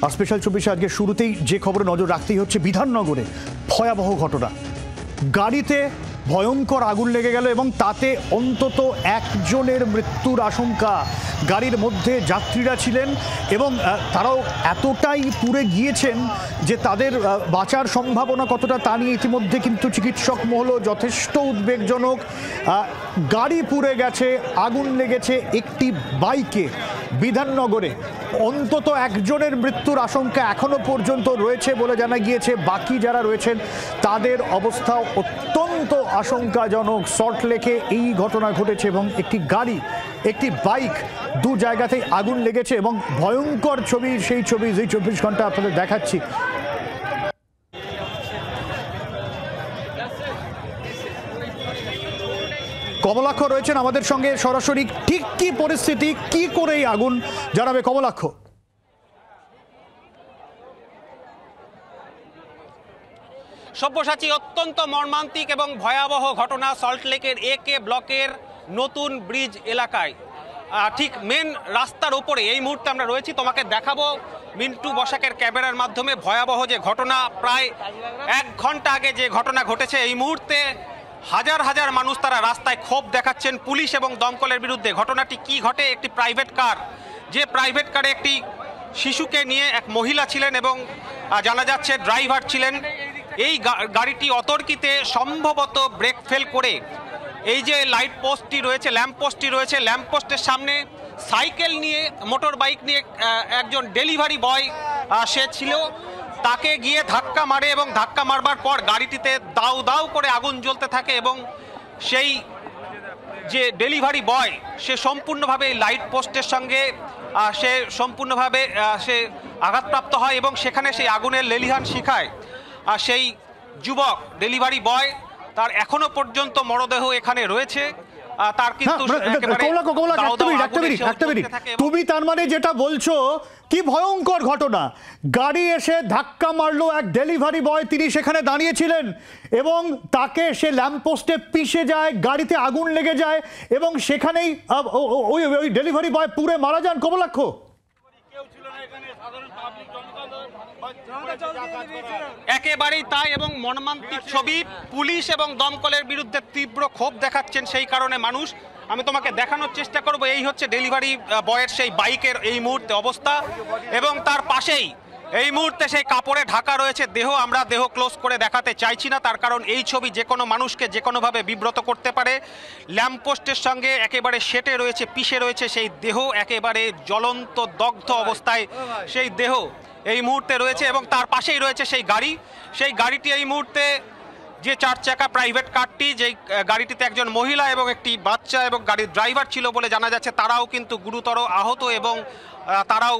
আর special 24 আজকে শুরুতেই যে খবরে নজর রাখতেই হচ্ছে বিধাননগরে ভয়াবহ ঘটনা। গাড়িতে ভয়ঙ্কর আগুন লেগে গেল এবং তাতে অন্তত একজনের মৃত্যুর আশঙ্কা। গাড়ির মধ্যে যাত্রীরা ছিলেন এবং তারাও এতটাই পুড়ে গিয়েছেন যে তাদের বাঁচার সম্ভাবনা কতটা তা নিয়ে ইতিমধ্যে কিন্তু চিকিৎসক মহলও যথেষ্ট উদ্বেগজনক। গাড়ি পুড়ে গেছে, আগুন লেগেছে একটি বাইকে। বিধাননগরে অন্তত একজনের মৃত্যুর আশঙ্কা এখনো পর্যন্ত রয়েছে বলে জানা গিয়েছে। বাকি যারা রয়েছেন তাদের অবস্থা অত্যন্ত আশঙ্কাজনক। সল্টলেকে এই ঘটনা ঘটেছে এবং একটি গাড়ি, একটি বাইক, দু জায়গাতেই আগুন লেগেছে এবং ভয়ঙ্কর ছবি, সেই ছবি যে 24 ঘন্টা আপনাদের দেখাচ্ছি। কমলাক্ষ রয়েছেন আমাদের সঙ্গে সরাসরি। ঠিক কি পরিস্থিতি, কি করে এই আগুন, জানাবে কমলাক্ষ। সব্যসাচী, অত্যন্ত মর্মান্তিক এবং ভয়াবহ ঘটনা সল্টলেকের একে ব্লকের নতুন ব্রিজ এলাকায়। ঠিক মেন রাস্তার উপরে এই মুহূর্তে আমরা রয়েছি, তোমাকে দেখাবো মিন্টু বসাকের ক্যামেরার মাধ্যমে ভয়াবহ যে ঘটনা। প্রায় 1 ঘন্টা আগে যে ঘটনা ঘটেছে, এই মুহূর্তে হাজার হাজার মানুষ তারা রাস্তায় ক্ষোভ দেখাচ্ছেন পুলিশ এবং দমকলের বিরুদ্ধে। ঘটনাটি কি ঘটে, একটি প্রাইভেট কার, যে প্রাইভেট কারে একটি শিশুকে নিয়ে এক মহিলা ছিলেন এবং জানা যাচ্ছে ড্রাইভার ছিলেন। এই গাড়িটি অতর্কিতে সম্ভবত ব্রেক ফেল করে এই যে লাইট পোস্টটি রয়েছে, ল্যাম্প পোস্টটি রয়েছে, ল্যাম্প পোস্টের সামনে সাইকেল নিয়ে, মোটর বাইক নিয়ে একজন ডেলিভারি বয় সে ছিল, তাকে গিয়ে ধাক্কা মারে এবং ধাক্কা মারবার পর গাড়িটিতে দাউ দাউ করে আগুন জ্বলতে থাকে এবং সেই যে ডেলিভারি বয় সে সম্পূর্ণভাবে লাইট পোস্টের সঙ্গে সে সম্পূর্ণভাবে সে আঘাতপ্রাপ্ত হয় এবং সেখানে সেই আগুনের লেলিহান শিখায় সেই যুবক ডেলিভারি বয়, তার এখনো পর্যন্ত মরদেহ এখানে রয়েছে। তার কিন্তু তুমি তার মানে যেটা বলছো, কি ভয়ঙ্কর ঘটনা। গাড়ি এসে ধাক্কা মারলো এক ডেলিভারি বয়, তিনি সেখানে দাঁড়িয়েছিলেন এবং তাকে সে ল্যাম্পপোস্টে পিষে যায়, গাড়িতে আগুন লেগে যায় এবং সেখানেই ওই ডেলিভারি বয় পুড়ে মারা যান। কমলাক্ষ, একেবারেই তাই এবং মর্মান্তিক ছবি। পুলিশ এবং দমকলের বিরুদ্ধে তীব্র ক্ষোভ দেখাচ্ছেন সেই কারণে মানুষ। আমি তোমাকে দেখানোর চেষ্টা করব, এই হচ্ছে ডেলিভারি বয়ের সেই বাইকের এই মুহূর্তে অবস্থা এবং তার পাশেই এই মুহূর্তে সেই কাপড়ে ঢাকা রয়েছে দেহ। আমরা দেহ ক্লোজ করে দেখাতে চাইছি না, তার কারণ এই ছবি যে কোনো মানুষকে যে কোনোভাবে বিব্রত করতে পারে। ল্যাম্পপোস্টের সঙ্গে একেবারে সেটে রয়েছে, পিষে রয়েছে সেই দেহ, একেবারে জ্বলন্ত দগ্ধ অবস্থায় সেই দেহ এই মুহূর্তে রয়েছে এবং তার পাশেই রয়েছে সেই গাড়ি। সেই গাড়িটি এই মুহূর্তে যে 4 চাকা প্রাইভেট কারটি, যেই গাড়িটিতে একজন মহিলা এবং একটি বাচ্চা এবং গাড়ির ড্রাইভার ছিল বলে জানা যাচ্ছে, তারাও কিন্তু গুরুতর আহত এবং তারাও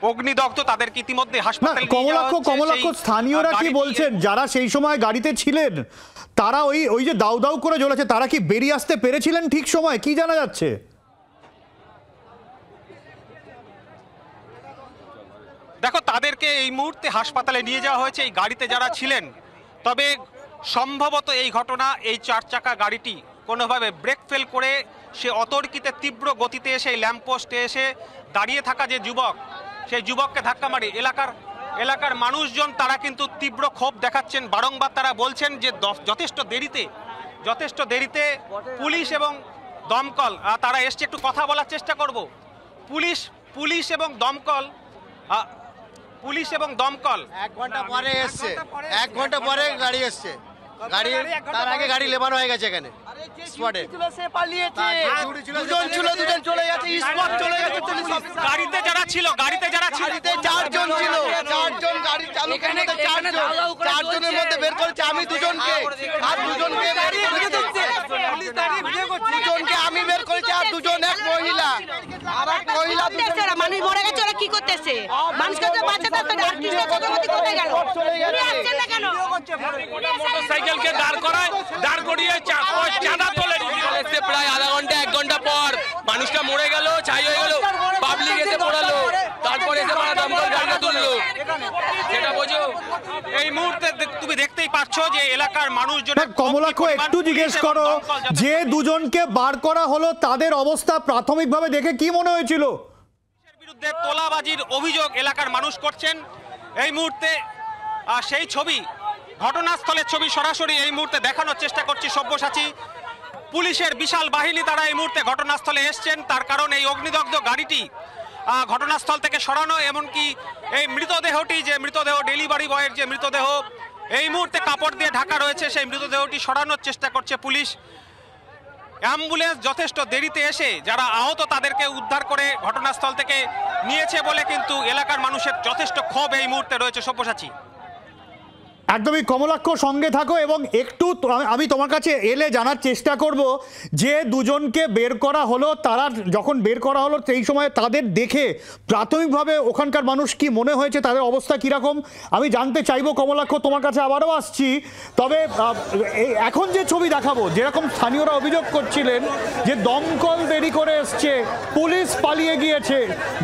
অগ্নিদগ্ধ। তাদেরকে ইতিমধ্যে হাসপাতালে নিয়ে যাওয়া হচ্ছে। কমলাক্ষ, স্থানীয়রা কি বলছেন যারা সেই সময় গাড়িতে ছিলেন, তারা ওই যে দাউ দাউ করে জ্বলেছে, তারা কি বেরিয়ে আসতে পেরেছিলেন ঠিক সময়, কি জানা যাচ্ছে? দেখো, তাদেরকে এই মুহূর্তে হাসপাতালে নিয়ে যাওয়া হয়েছে এই গাড়িতে যারা ছিলেন। তবে সম্ভবত এই ঘটনা, এই 4 চাকা গাড়িটি কোনোভাবে ব্রেক ফেল করে সে অতর্কিতে তীব্র গতিতে এসে এই ল্যাম্পপোস্টে এসে দাঁড়িয়ে থাকা যে যুবক, সেই যুবককে ধাক্কা মারে। এলাকার মানুষজন তারা কিন্তু তীব্র ক্ষোভ দেখাচ্ছেন। বারংবার তারা বলছেন যে যথেষ্ট দেরিতে পুলিশ এবং দমকল তারা এসছে। একটু কথা বলার চেষ্টা করব। পুলিশ এবং দমকল 1 ঘন্টা পরে এসছে, 1 ঘন্টা পরে গাড়ি এসছে। তার আগে গাড়ি লেবানো হয়ে গেছে এখানে স্পটে। দুজন চলে গেছে, স্পট চলে গেছে। গাড়িতে যারা ছিল 4 জন ছিল, 4 জন গাড়ি চালকের মধ্যে 4 জন, 4 জনের মধ্যে বের করেছে আমি দুজনকে, আর দুজনকে আমি বের করেছি, আর দুজন এক মহিলা, আর এক মহিলা। মানুষ মরে গেছে, ওরা কি করতেছে? মানুষকে তো বাঁচাতে তো ডাক্তার কোথায় গেল? আসছেন না কেন? মোটরসাইকেলকে দাঁড় করিয়ে চাঁদা তোলে। প্রায় আধা ঘন্টা 1 ঘন্টা পর মানুষটা মরে গেল, ছাই হয়ে গেল, পাবলিক এসে পড়ালো, তারপরে এসে দমকল গাড়িটা তুললো। সেটা বোঝো। এই মুহূর্তে তুমি দেখতেই পাচ্ছ যে এলাকার মানুষজন। কমলাক্ষ, একটু জিজ্ঞেস করো, যে দুজনকে বার করা হলো তাদের অবস্থা প্রাথমিকভাবে দেখে কি মনে হয়েছিল? বিরুদ্ধে তোলাবাজির অভিযোগ এলাকার মানুষ করছেন। এই মুহূর্তে সেই ছবি, ঘটনাস্থলের ছবি সরাসরি এই মুহূর্তে দেখানোর চেষ্টা করছি সব্যসাচী। পুলিশের বিশাল বাহিনী তারা এই মুহূর্তে ঘটনাস্থলে এসছেন, তার কারণ এই অগ্নিদগ্ধ গাড়িটি ঘটনাস্থল থেকে সরানো, এমনকি এই মৃতদেহটি, যে মৃতদেহ ডেলিভারি বয়ের যে মৃতদেহ এই মুহূর্তে কাপড় দিয়ে ঢাকা রয়েছে, সেই মৃতদেহটি সরানোর চেষ্টা করছে পুলিশ। অ্যাম্বুলেন্স যথেষ্ট দেরিতে এসে যারা আহত তাদেরকে উদ্ধার করে ঘটনাস্থল থেকে নিয়েছে বলে কিন্তু এলাকার মানুষের যথেষ্ট ক্ষোভ এই মুহূর্তে রয়েছে সব্যসাচী। একদমই কমলাক্ষ, সঙ্গে থাকো এবং একটু আমি তোমার কাছে এলে জানার চেষ্টা করব যে দুজনকে বের করা হলো, তারা যখন বের করা হলো সেই সময় তাদের দেখে প্রাথমিকভাবে ওখানকার মানুষ কি মনে হয়েছে, তাদের অবস্থা কীরকম আমি জানতে চাইবো। কমলাক্ষ, তোমার কাছে আবারও আসছি। তবে এখন যে ছবি দেখাবো, যেরকম স্থানীয়রা অভিযোগ করছিলেন যে দমকল দেরি করে এসছে, পুলিশ পালিয়ে গিয়েছে,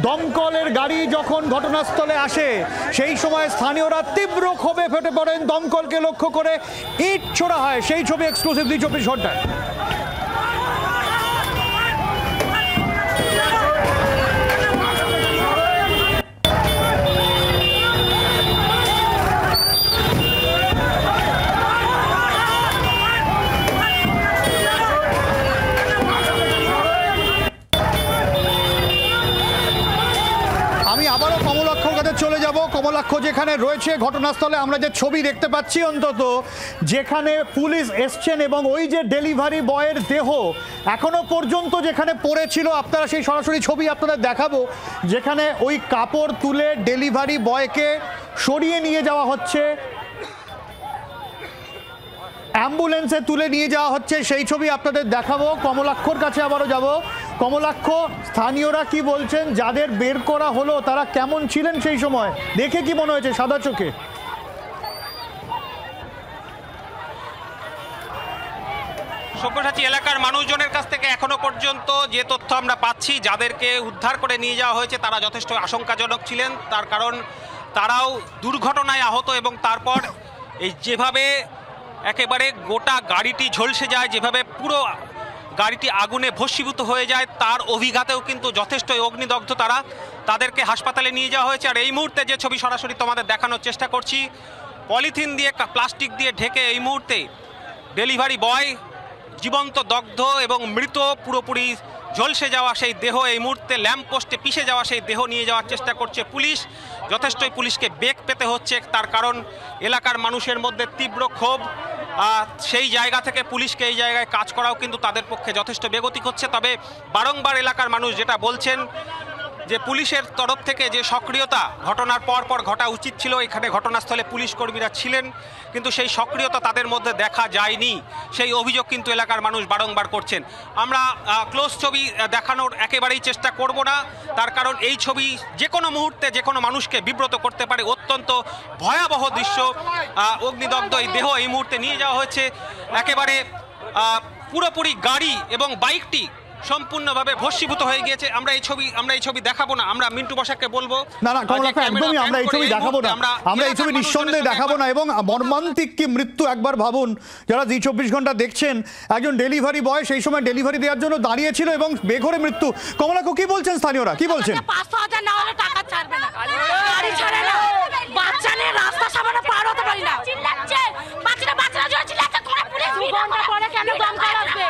দমকলের গাড়ি যখন ঘটনাস্থলে আসে সেই সময় স্থানীয়রা তীব্র ক্ষোভে ফেটে পড়ে, দমকলকে লক্ষ্য করে ইট ছোড়া হয়। সেই ছবি এক্সক্লুসিভলি 24 ঘন্টায়। আবারও কমলাক্ষর কাছে চলে যাব। কমলাক্ষ যেখানে রয়েছে ঘটনাস্থলে, আমরা যে ছবি দেখতে পাচ্ছি অন্তত, যেখানে পুলিশ এসছেন এবং ওই যে ডেলিভারি বয়ের দেহ এখনো পর্যন্ত যেখানে পড়েছিল, আপনারা সেই সরাসরি ছবি আপনাদের দেখাবো, যেখানে ওই কাপড় তুলে ডেলিভারি বয়কে সরিয়ে নিয়ে যাওয়া হচ্ছে, অ্যাম্বুলেন্সে তুলে নিয়ে যাওয়া হচ্ছে, সেই ছবি আপনাদের দেখাবো। কমলাক্ষর কাছে আবারও যাব। কমলাক্ষ, স্থানীয়রা কি বলছেন, যাদের বের করা হলো তারা কেমন ছিলেন সেই সময়, দেখে কি মনে হয়েছে সাদা চোখে? সব্যসাচী, এলাকার মানুষজনের কাছ থেকে এখনো পর্যন্ত যে তথ্য আমরা পাচ্ছি, যাদেরকে উদ্ধার করে নিয়ে যাওয়া হয়েছে তারা যথেষ্ট আশঙ্কাজনক ছিলেন, তার কারণ তারাও দুর্ঘটনায় আহত এবং তারপর এই যেভাবে একেবারে গোটা গাড়িটি ঝলসে যায়, যেভাবে পুরো গাড়িটি আগুনে ভস্মীভূত হয়ে যায়, তার অভিঘাতেও কিন্তু যথেষ্ট অগ্নিদগ্ধ তাদেরকে হাসপাতালে নিয়ে যাওয়া হয়েছে। আর এই মুহূর্তে যে ছবি সরাসরি তোমাদের দেখানোর চেষ্টা করছি, পলিথিন দিয়ে, প্লাস্টিক দিয়ে ঢেকে এই মুহূর্তে ডেলিভারি বয় জীবন্ত দগ্ধ এবং মৃত, পুরোপুরি ঝলসে যাওয়া সেই দেহ, এই মুহূর্তে ল্যাম্পপোস্টে পিষে যাওয়া সেই দেহ নিয়ে যাওয়ার চেষ্টা করছে পুলিশ। যথেষ্টই পুলিশকে বেগ পেতে হচ্ছে, তার কারণ এলাকার মানুষের মধ্যে তীব্র ক্ষোভ। সেই জায়গা থেকে পুলিশকে এই জায়গায় কাজ করাও কিন্তু তাদের পক্ষে যথেষ্ট বেগতিক হচ্ছে। তবে বারংবার এলাকার মানুষ যেটা বলছেন যে পুলিশের তরফ থেকে যে সক্রিয়তা ঘটনার পর ঘটা উচিত ছিল, এখানে ঘটনাস্থলে পুলিশ কর্মীরা ছিলেন কিন্তু সেই সক্রিয়তা তাদের মধ্যে দেখা যায়নি, সেই অভিযোগ কিন্তু এলাকার মানুষ বারংবার করছেন। আমরা ক্লোজ ছবি দেখানোর একেবারেই চেষ্টা করব না, তার কারণ এই ছবি যে কোনো মুহূর্তে যে কোনো মানুষকে বিব্রত করতে পারে। অত্যন্ত ভয়াবহ দৃশ্য, অগ্নিদগ্ধ এই দেহ এই মুহূর্তে নিয়ে যাওয়া হয়েছে, একেবারে পুরোপুরি গাড়ি এবং বাইকটি সম্পূর্ণভাবে ভস্মীভূত হয়ে গিয়েছে। আমরা এই ছবি দেখাবো না, আমরা মিন্টু বসাককে বলবো না কমলাক্ষ, একদমই আমরা এই ছবি দেখাবো না, আমরা এই ছবি নিঃসন্দেহে দেখাবো না। এবং মর্মান্তিক কি মৃত্যু, একবার ভাবুন, যারা জি 24 ঘন্টা দেখছেন, একজন ডেলিভারি বয় সেই সময় ডেলিভারি দেওয়ার জন্য দাঁড়িয়েছিল এবং বেঘরে মৃত্যু। কমলাক্ষ, কি বলছেন স্থানীয়রা, কি বলছেন? 500,000 না হলে টাকা ছাড়বে না, গাড়ি ছাড়ে না, বাচ্চা নিয়ে রাস্তা সামনে পার হতে পারি না, চিল্লাচ্ছে বাচ্চারা জোরে চিল্লাচ্ছে, তোমরা পুলিশ 2 ঘন্টা পরে কেন দমকল আসবে?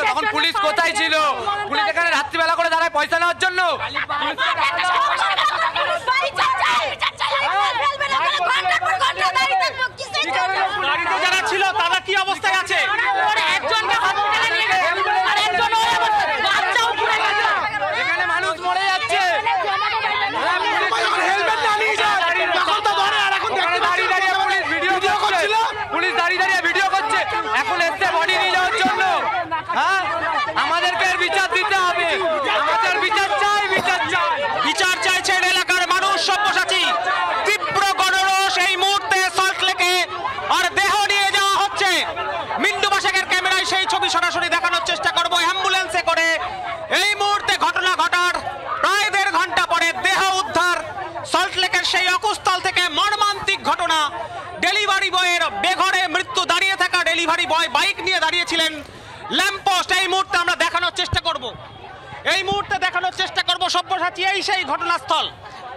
তখন পুলিশ কোথায় ছিল? পুলিশ এখানে রাত্রিবেলা করে দাঁড়ায় পয়সা নেওয়ার জন্য। যারা ছিল তারা কি অবস্থায় আছে? এখানে মানুষ মরে যাচ্ছে। পুলিশ দাঁড়িয়ে দাঁড়িয়ে ভিডিও করছে, এখন এসছে বডি নিয়ে যাওয়ার জন্য। হ্যাঁ, আমাদেরকে বিচার দিতে হবে, আমাদের বিচার চাই, বিচার চাইছেন এলাকার মানুষ। সব্যসাচী, তীব্র গণরোষ এই মুহূর্তে সল্টলেকে, আর দেহ নিয়ে যাওয়া হচ্ছে। মিন্টু বসাকের ক্যামেরায় সেই ছবি সরাসরি দেখানোর চেষ্টা করবো। অ্যাম্বুলেন্সে করে এই মুহূর্তে ঘটনা ঘটার প্রায় 1.5 ঘন্টা পরে দেহ উদ্ধার সল্টলেকের সেই অকুস্থল থেকে। মর্মান্তিক ঘটনা, ডেলিভারি বয়ের বেঘরে মৃত্যু, দাঁড়িয়ে থাকা ডেলিভারি বয় বাইক নিয়ে দাঁড়িয়েছিলেন, ল্যাম্পপোস্ট এই মুহূর্তে আমরা দেখানোর চেষ্টা করব। এই মুহূর্তে দেখানোর চেষ্টা করব সব্যসাচী, এই সেই ঘটনাস্থল,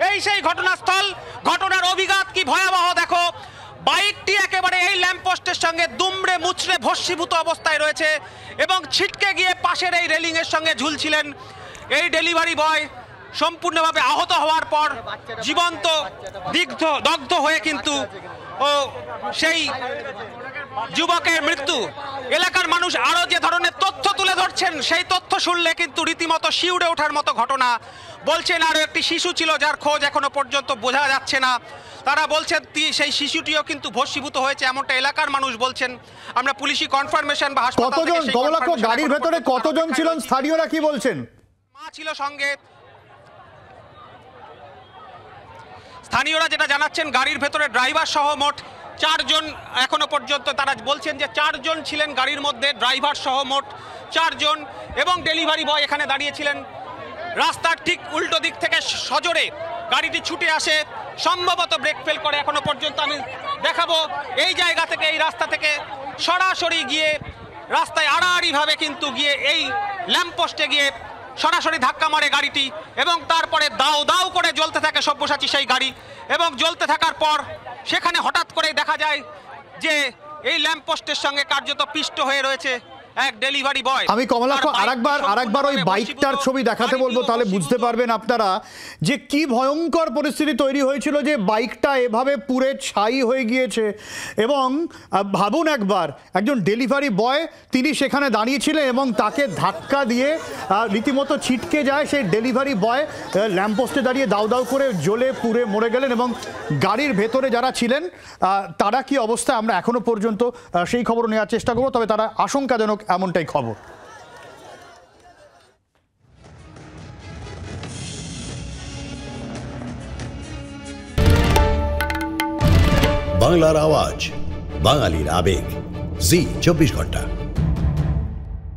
এই সেই ঘটনাস্থল। ঘটনার অভিঘাত কি ভয়াবহ দেখো। বাইকটি একেবারে এই ল্যাম্পপোস্টের সঙ্গে দুমড়ে মুচড়ে ভস্মীভূত অবস্থায় রয়েছে এবং ছিটকে গিয়ে পাশের এই রেলিং এর সঙ্গে ঝুলছিলেন এই ডেলিভারি বয়। সম্পূর্ণভাবে আহত হওয়ার পর জীবন্ত দগ্ধ হয়ে কিন্তু সেই যুবকের মৃত্যু। এলাকার মানুষ আরো যে ধরনের তথ্য তুলে ধরছেন সেই তথ্য শুনলে কিন্তু রীতিমতো শিউরে ওঠার মতো ঘটনা। বলছেন আরো একটি শিশু ছিল যার খোঁজ এখনো পর্যন্ত বোঝা যাচ্ছে না। তারা বলছেন সেই শিশুটিও কিন্তু ভস্মীভূত হয়েছে, এমনটা এলাকার মানুষ বলছেন। আমরা পুলিশি কনফার্মেশন বা হাসপাতাল থেকে সেই কমলাক্ষ গাড়ির ভেতরে কতজন ছিলেন স্থানীয়রা কি বলছেন? মা ছিল সঙ্গে। স্থানীয়রা যেটা জানাচ্ছেন গাড়ির ভেতরে ড্রাইভার সহ মোট 4 জন এখনো পর্যন্ত তারা বলছেন যে 4 জন ছিলেন গাড়ির মধ্যে, ড্রাইভার সহ মোট 4 জন এবং ডেলিভারি বয় এখানে দাঁড়িয়েছিলেন। রাস্তার ঠিক উল্টো দিক থেকে সজোরে গাড়িটি ছুটে আসে, সম্ভবত ব্রেক ফেল করে। এখনো পর্যন্ত আমি দেখাবো এই জায়গা থেকে, এই রাস্তা থেকে সরাসরি গিয়ে রাস্তায় আড়াআড়িভাবে কিন্তু গিয়ে এই ল্যাম্পপোস্টে গিয়ে সরাসরি ধাক্কা মারে গাড়িটি এবং তারপরে দাও দাও করে জ্বলতে থাকে সব্যসাচী সেই গাড়ি। এবং জ্বলতে থাকার পর সেখানে হঠাৎ করে দেখা যায় যে এই ল্যাম্পপোস্টের সঙ্গে কার্যত পিষ্ট হয়ে রয়েছে এক ডেলিভারি বয়। আমি কমলাক্ষ আরেকবার ওই বাইকটার ছবি দেখাতে বলবো, তাহলে বুঝতে পারবেন আপনারা যে কি ভয়ঙ্কর পরিস্থিতি তৈরি হয়েছিল, যে বাইকটা এভাবে পুড়ে ছাই হয়ে গিয়েছে। এবং ভাবুন একবার, একজন ডেলিভারি বয় তিনি সেখানে দাঁড়িয়েছিলেন এবং তাকে ধাক্কা দিয়ে রীতিমতো ছিটকে যায় সেই ডেলিভারি বয়। ল্যাম্পপোস্টে দাঁড়িয়ে দাউ দাউ করে জ্বলে পুড়ে মরে গেলেন। এবং গাড়ির ভেতরে যারা ছিলেন তারা কি অবস্থায় আমরা এখনো পর্যন্ত সেই খবর নেওয়ার চেষ্টা করবো, তবে তারা আশঙ্কাজনক এমনটাই খবর। বাংলার আওয়াজ, বাঙালির আবেগ, জি 24 ঘন্টা।